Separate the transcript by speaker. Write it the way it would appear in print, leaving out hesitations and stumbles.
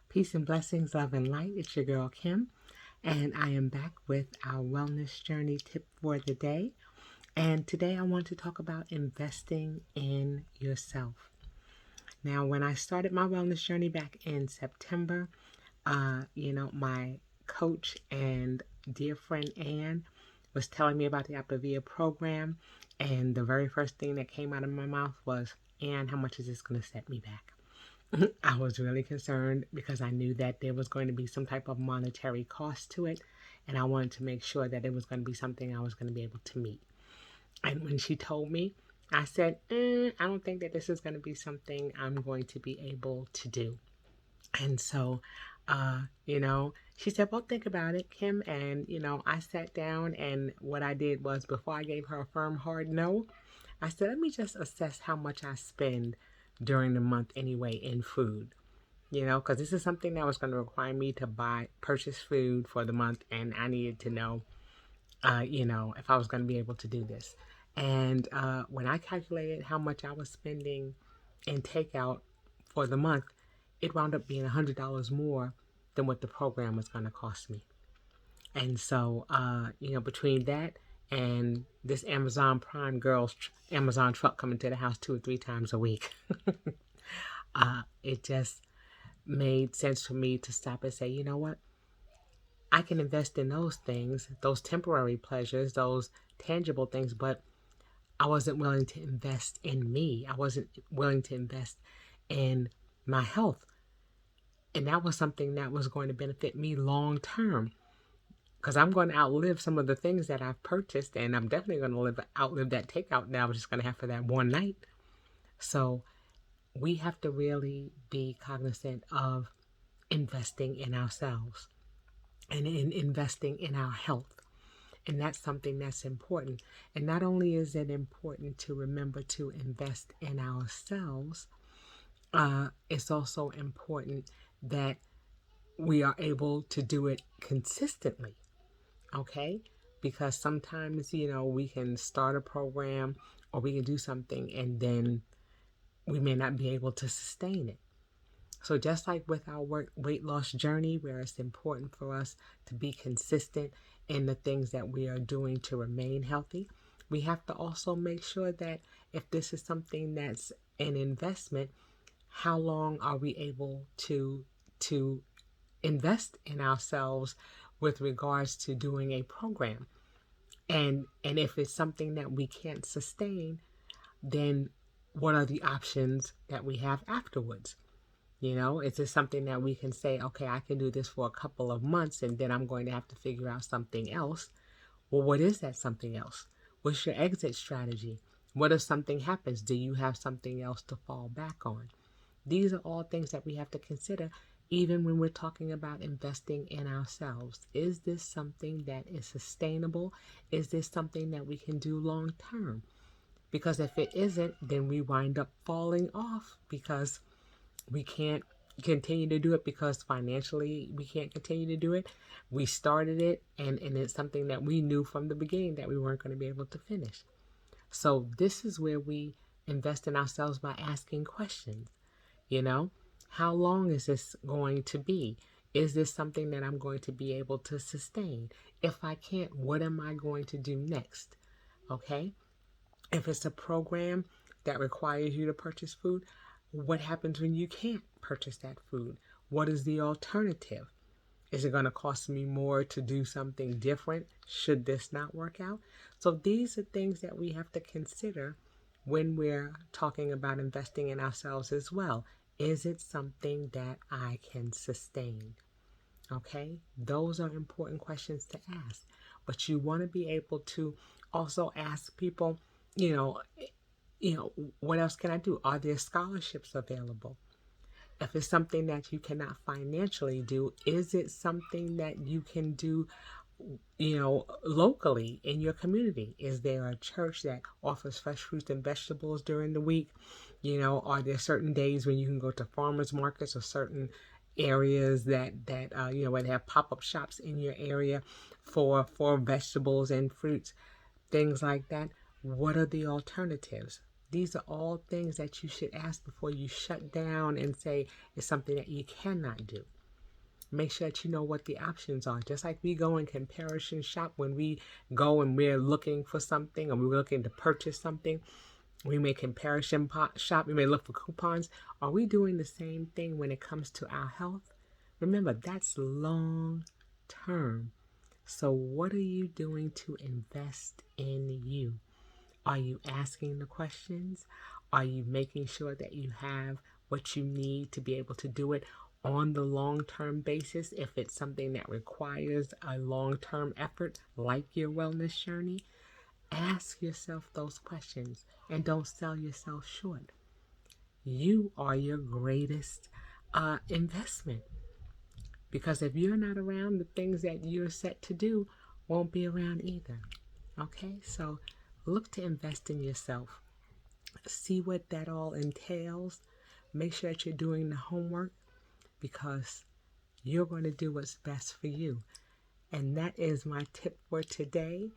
Speaker 1: Peace and blessings, love and light. It's your girl Kim, and I am back with our wellness journey tip for the day. And today I want to talk about investing in yourself. Now, when I started my wellness journey back in September, my coach and dear friend Ann was telling me about the Aptavia program, and the very first thing that came out of my mouth was, Ann, how much is this going to set me back? I was really concerned because I knew that there was going to be some type of monetary cost to it, and I wanted to make sure that it was going to be something I was going to be able to meet. And when she told me, I said, I don't think that this is going to be something I'm going to be able to do. And so, she said, well, think about it, Kim. And, I sat down, and what I did was, before I gave her a firm, hard no, I said, let me just assess how much I spend during the month anyway in food, because this is something that was going to require me to purchase food for the month, and I needed to know, if I was going to be able to do this. And when I calculated how much I was spending in takeout for the month, it wound up being $100 more than what the program was going to cost me. And so, between that and this Amazon Prime girl's Amazon truck coming to the house 2 or 3 times a week, it just made sense for me to stop and say, you know what? I can invest in those things, those temporary pleasures, those tangible things, but I wasn't willing to invest in me. I wasn't willing to invest in my health. And that was something that was going to benefit me long term, because I'm going to outlive some of the things that I've purchased, and I'm definitely going to outlive that takeout that I was just going to have for that one night. So we have to really be cognizant of investing in ourselves and in investing in our health. And that's something that's important. And not only is it important to remember to invest in ourselves, it's also important that we are able to do it consistently, okay? Because sometimes, we can start a program or we can do something and then we may not be able to sustain it. So just like with our weight loss journey, where it's important for us to be consistent in the things that we are doing to remain healthy, we have to also make sure that if this is something that's an investment, how long are we able to invest in ourselves with regards to doing a program? And if it's something that we can't sustain, then what are the options that we have afterwards? Is this something that we can say, okay, I can do this for a couple of months and then I'm going to have to figure out something else? Well, what is that something else? What's your exit strategy? What if something happens? Do you have something else to fall back on? These are all things that we have to consider, even when we're talking about investing in ourselves. Is this something that is sustainable? Is this something that we can do long term? Because if it isn't, then we wind up falling off because we can't continue to do it, because financially we can't continue to do it. We started it, and it's something that we knew from the beginning that we weren't going to be able to finish. So this is where we invest in ourselves by asking questions. How long is this going to be? Is this something that I'm going to be able to sustain? If I can't, what am I going to do next? Okay? If it's a program that requires you to purchase food, what happens when you can't purchase that food? What is the alternative? Is it going to cost me more to do something different should this not work out? So these are things that we have to consider when we're talking about investing in ourselves as well. Is it something that I can sustain? Okay, those are important questions to ask. But you want to be able to also ask people, you know, what else can I do? Are there scholarships available? If it's something that you cannot financially do, is it something that you can do, locally in your community? Is there a church that offers fresh fruits and vegetables during the week? Are there certain days when you can go to farmers markets or certain areas that where they have pop-up shops in your area for vegetables and fruits, things like that? What are the alternatives? These are all things that you should ask before you shut down and say it's something that you cannot do. Make sure that you know what the options are. Just like we go and comparison shop when we go and we're looking for something or we're looking to purchase something, we may comparison shop, we may look for coupons. Are we doing the same thing when it comes to our health? Remember, that's long term. So what are you doing to invest in you? Are you asking the questions? Are you making sure that you have what you need to be able to do it on the long-term basis if it's something that requires a long-term effort like your wellness journey? Ask yourself those questions and don't sell yourself short. You are your greatest investment, because if you're not around, the things that you're set to do won't be around either. Okay, so look to invest in yourself. See what that all entails. Make sure that you're doing the homework, because you're going to do what's best for you. And that is my tip for today.